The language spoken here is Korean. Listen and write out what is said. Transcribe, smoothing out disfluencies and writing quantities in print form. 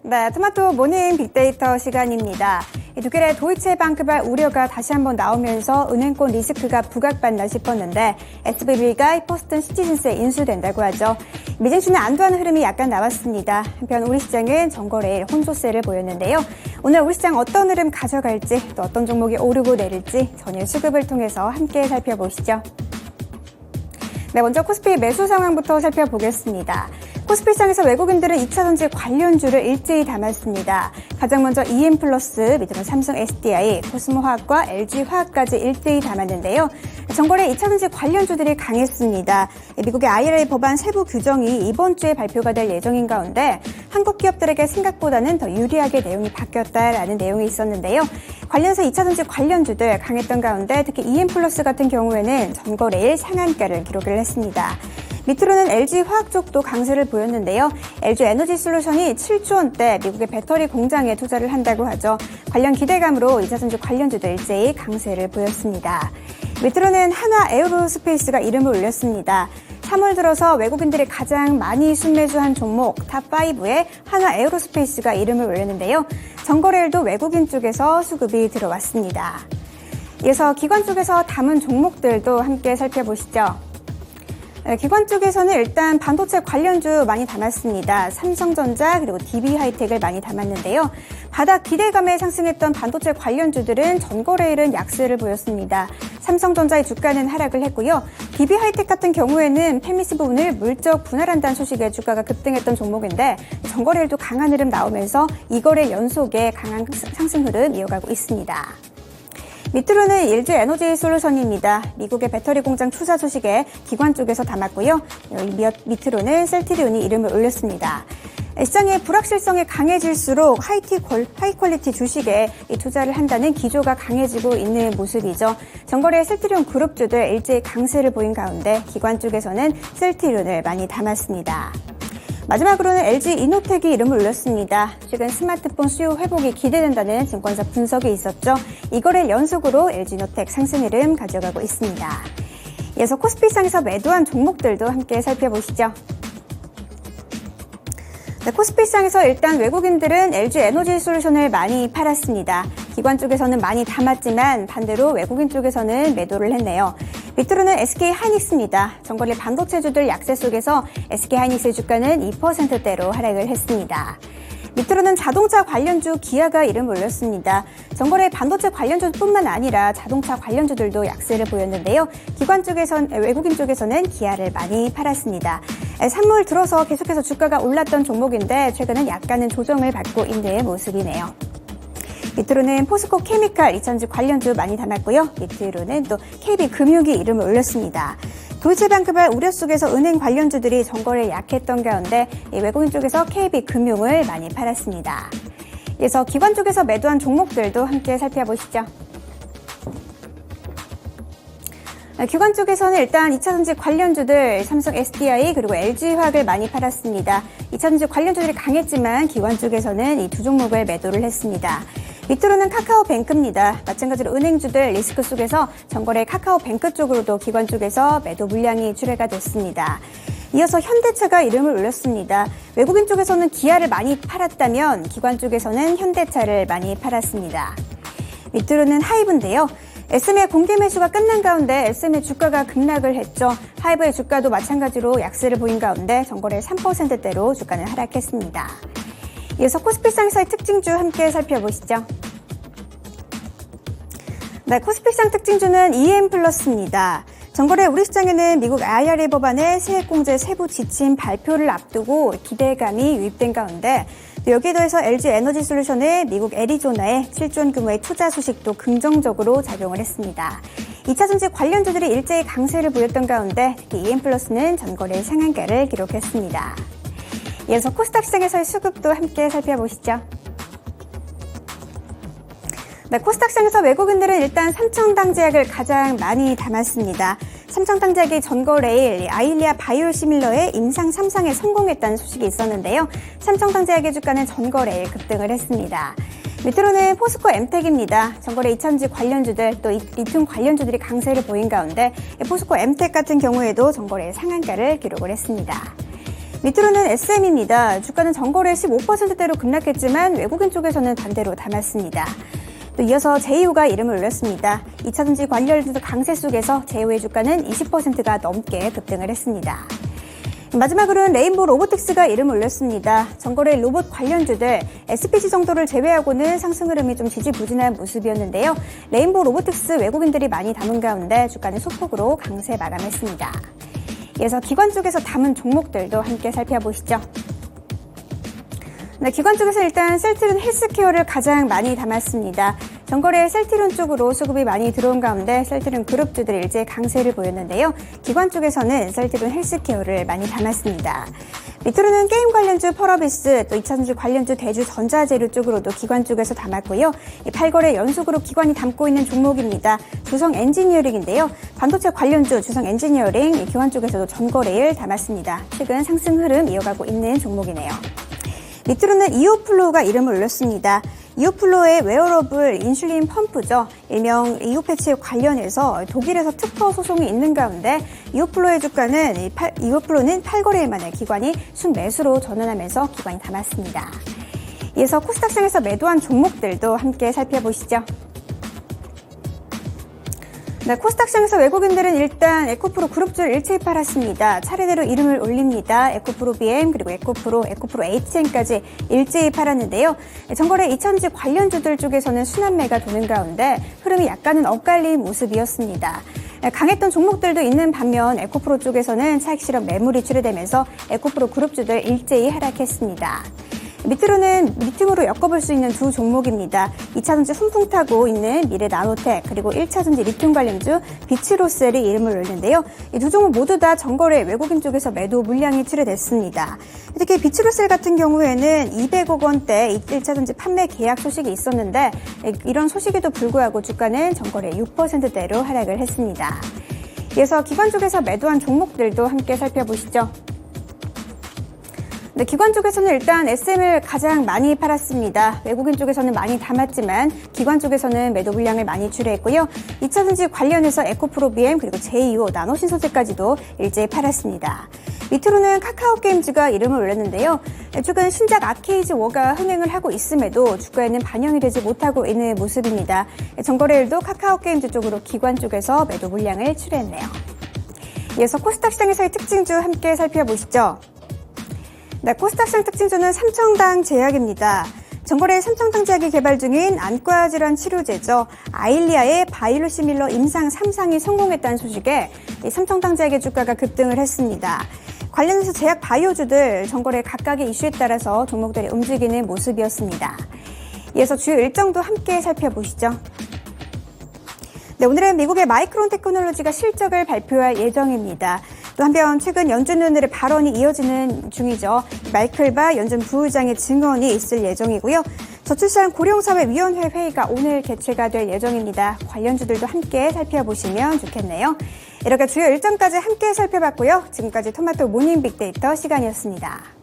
네, 토마토 모닝 빅데이터 시간입니다. 독일의 도이체방크발 우려가 다시 한번 나오면서 은행권 리스크가 부각받나 싶었는데 SVB가 포스턴 시티즌스에 인수된다고 하죠. 미증시는 안도하는 흐름이 약간 나왔습니다. 한편 우리 시장은 전거래일 혼조세를 보였는데요. 오늘 우리 시장 어떤 흐름 가져갈지 또 어떤 종목이 오르고 내릴지 전일 수급을 통해서 함께 살펴보시죠. 네, 먼저 코스피 매수 상황부터 살펴보겠습니다. 코스피 시장에서 외국인들은 2차전지 관련주를 일제히 담았습니다. 가장 먼저 EM플러스, 밑으로 삼성 SDI, 코스모화학과 LG화학까지 일제히 담았는데요. 전거래 2차전지 관련주들이 강했습니다. 미국의 IRA 법안 세부 규정이 이번 주에 발표가 될 예정인 가운데 한국 기업들에게 생각보다는 더 유리하게 내용이 바뀌었다라는 내용이 있었는데요. 관련해서 2차전지 관련주들 강했던 가운데 특히 EM플러스 같은 경우에는 전거래일 상한가를 기록을 했습니다. 밑으로는 LG화학 쪽도 강세를 보였는데요. LG에너지솔루션이 7조 원대 미국의 배터리 공장에 투자를 한다고 하죠. 관련 기대감으로 2차전지 관련주도 일제히 강세를 보였습니다. 밑으로는 한화에어로스페이스가 이름을 올렸습니다. 3월 들어서 외국인들이 가장 많이 순매수한 종목 탑5에 한화에어로스페이스가 이름을 올렸는데요. 전거래일도 외국인 쪽에서 수급이 들어왔습니다. 이어서 기관 쪽에서 담은 종목들도 함께 살펴보시죠. 기관 쪽에서는 일단 반도체 관련주 많이 담았습니다. 삼성전자 그리고 DB하이텍을 많이 담았는데요. 바닥 기대감에 상승했던 반도체 관련주들은 전거래일은 약세를 보였습니다. 삼성전자의 주가는 하락을 했고요. DB하이텍 같은 경우에는 페미스 부분을 물적 분할한다는 소식에 주가가 급등했던 종목인데 전거래일도 강한 흐름 나오면서 2거래 연속의 강한 상승 흐름 이어가고 있습니다. 밑으로는 LG에너지솔루션입니다. 미국의 배터리 공장 투자 소식에 기관 쪽에서 담았고요. 밑으로는 셀트리온이 이름을 올렸습니다. 시장의 불확실성이 강해질수록 하이 퀄리티 주식에 투자를 한다는 기조가 강해지고 있는 모습이죠. 전거래 셀트리온 그룹주들 일제히 강세를 보인 가운데 기관 쪽에서는 셀트리온을 많이 담았습니다. 마지막으로는 LG이노텍이 이름을 올렸습니다. 최근 스마트폰 수요 회복이 기대된다는 증권사 분석이 있었죠. 이거를 연속으로 LG이노텍 상승 흐름 가져가고 있습니다. 이어서 코스피 시장에서 매도한 종목들도 함께 살펴보시죠. 네, 코스피 시장에서 일단 외국인들은 LG에너지솔루션을 많이 팔았습니다. 기관 쪽에서는 많이 담았지만 반대로 외국인 쪽에서는 매도를 했네요. 밑으로는 SK하이닉스입니다. 전거래 반도체주들 약세 속에서 SK하이닉스의 주가는 2%대로 하락을 했습니다. 밑으로는 자동차 관련주 기아가 이름을 올렸습니다. 전거래 반도체 관련주뿐만 아니라 자동차 관련주들도 약세를 보였는데요. 외국인 쪽에서는 기아를 많이 팔았습니다. 3월 들어서 계속해서 주가가 올랐던 종목인데 최근은 약간은 조정을 받고 있는 모습이네요. 밑으로는 포스코 케미칼 2차전지 관련주 많이 담았고요. 밑으로는 또 KB금융이 이름을 올렸습니다. 도이체방크발 우려 속에서 은행 관련주들이 전거래에 약했던 가운데 외국인 쪽에서 KB금융을 많이 팔았습니다. 이어서 기관 쪽에서 매도한 종목들도 함께 살펴보시죠. 기관 쪽에서는 일단 2차전지 관련주들 삼성 SDI 그리고 LG화학을 많이 팔았습니다. 2차전지 관련주들이 강했지만 기관 쪽에서는 이 두 종목을 매도를 했습니다. 밑으로는 카카오뱅크입니다. 마찬가지로 은행주들 리스크 속에서 전거래 카카오뱅크 쪽으로도 기관 쪽에서 매도 물량이 출회가 됐습니다. 이어서 현대차가 이름을 올렸습니다. 외국인 쪽에서는 기아를 많이 팔았다면 기관 쪽에서는 현대차를 많이 팔았습니다. 밑으로는 하이브인데요. SM의 공개 매수가 끝난 가운데 SM의 주가가 급락을 했죠. 하이브의 주가도 마찬가지로 약세를 보인 가운데 전거래 3%대로 주가는 하락했습니다. 이어서 코스피 시장에서의 특징주 함께 살펴보시죠. 네, 코스피 시장 특징주는 EM플러스입니다. 전거래 우리 시장에는 미국 IRA 법안의 세액공제 세부 지침 발표를 앞두고 기대감이 유입된 가운데 여기에 더해서 LG에너지솔루션의 미국 애리조나에 7조 원 규모의 투자 소식도 긍정적으로 작용을 했습니다. 2차전지 관련주들이 일제히 강세를 보였던 가운데 특히 EM플러스는 전거래 상한가를 기록했습니다. 이어서 코스닥 시장에서의 수급도 함께 살펴보시죠. 네, 코스닥 시장에서 외국인들은 일단 삼청당제약을 가장 많이 담았습니다. 삼청당제약이 전거래일 아일리아 바이오시밀러의 임상 3상에 성공했다는 소식이 있었는데요. 삼청당제약의 주가는 전거래일 급등을 했습니다. 밑으로는 포스코 엠텍입니다. 전거래 2차전지 관련주들 또 리튬 관련주들이 강세를 보인 가운데 포스코 엠텍 같은 경우에도 전거래 상한가를 기록을 했습니다. 밑으로는 SM입니다. 주가는 전거래 15%대로 급락했지만 외국인 쪽에서는 반대로 담았습니다. 또 이어서 제이오가 이름을 올렸습니다. 2차전지 관련 강세 속에서 제이오의 주가는 20%가 넘게 급등을 했습니다. 마지막으로는 레인보우 로보틱스가 이름을 올렸습니다. 전거래 로봇 관련주들 SPC 정도를 제외하고는 상승 흐름이 좀 지지부진한 모습이었는데요. 레인보우 로보틱스 외국인들이 많이 담은 가운데 주가는 소폭으로 강세 마감했습니다. 이어서 기관 쪽에서 담은 종목들도 함께 살펴보시죠. 네, 기관 쪽에서 일단 셀트리온 헬스케어를 가장 많이 담았습니다. 전거래 셀트리온 쪽으로 수급이 많이 들어온 가운데 셀트리온 그룹주들이 일제 강세를 보였는데요. 기관 쪽에서는 셀트리온 헬스케어를 많이 담았습니다. 밑으로는 게임 관련주 펄어비스, 또 2차전지 관련주 대주전자재료 쪽으로도 기관 쪽에서 담았고요. 8거래 연속으로 기관이 담고 있는 종목입니다. 주성 엔지니어링인데요. 반도체 관련주 주성 엔지니어링 기관 쪽에서도 전거래일 담았습니다. 최근 상승 흐름 이어가고 있는 종목이네요. 밑으로는 이오플로우가 이름을 올렸습니다. 이오플로우의 웨어러블 인슐린 펌프죠. 일명 이오패치 관련해서 독일에서 특허 소송이 있는 가운데 이오플로우의 주가는 이오플로우는 8거래일 만에 기관이 순매수로 전환하면서 기관이 담았습니다. 이어서 코스닥상에서 매도한 종목들도 함께 살펴보시죠. 네, 코스닥상에서 외국인들은 일단 에코프로 그룹주를 일제히 팔았습니다. 차례대로 이름을 올립니다. 에코프로 BM 그리고 에코프로 HN까지 일제히 팔았는데요. 전거래 2차전지 관련주들 쪽에서는 순환매가 도는 가운데 흐름이 약간은 엇갈린 모습이었습니다. 강했던 종목들도 있는 반면 에코프로 쪽에서는 차익 실현 매물이 출회되면서 에코프로 그룹주들 일제히 하락했습니다. 밑으로는 리튬으로 엮어볼 수 있는 두 종목입니다. 2차전지 훈풍 타고 있는 미래 나노텍 그리고 1차전지 리튬 관련주 비츠로셀이 이름을 올렸는데요. 이 두 종목 모두 다 전거래 외국인 쪽에서 매도 물량이 출회됐습니다. 특히 비츠로셀 같은 경우에는 200억 원대 1차전지 판매 계약 소식이 있었는데 이런 소식에도 불구하고 주가는 전거래 6%대로 하락을 했습니다. 이어서 기관 쪽에서 매도한 종목들도 함께 살펴보시죠. 네, 기관 쪽에서는 일단 SM을 가장 많이 팔았습니다. 외국인 쪽에서는 많이 담았지만 기관 쪽에서는 매도 물량을 많이 출회했고요. 2차전지 관련해서 에코프로 BM 그리고 제이오 나노신소재까지도 일제히 팔았습니다. 밑으로는 카카오게임즈가 이름을 올렸는데요. 최근 신작 아케이즈 워가 흥행을 하고 있음에도 주가에는 반영이 되지 못하고 있는 모습입니다. 전거래일도 카카오게임즈 쪽으로 기관 쪽에서 매도 물량을 출회했네요. 이어서 코스닥 시장에서의 특징주 함께 살펴보시죠. 네, 코스닥시장 특징주는 삼청당 제약입니다. 전거래 삼청당 제약이 개발 중인 안과 질환 치료제죠. 아일리아의 바이오시밀러 임상 3상이 성공했다는 소식에 삼청당 제약의 주가가 급등을 했습니다. 관련해서 제약 바이오주들 전거래 각각의 이슈에 따라서 종목들이 움직이는 모습이었습니다. 이어서 주요 일정도 함께 살펴보시죠. 네, 오늘은 미국의 마이크론 테크놀로지가 실적을 발표할 예정입니다. 또 한편 최근 연준 의원들의 발언이 이어지는 중이죠. 마이클 연준 부의장의 증언이 있을 예정이고요. 저출산 고령사회위원회 회의가 오늘 개최가 될 예정입니다. 관련주들도 함께 살펴보시면 좋겠네요. 이렇게 주요 일정까지 함께 살펴봤고요. 지금까지 토마토 모닝 빅데이터 시간이었습니다.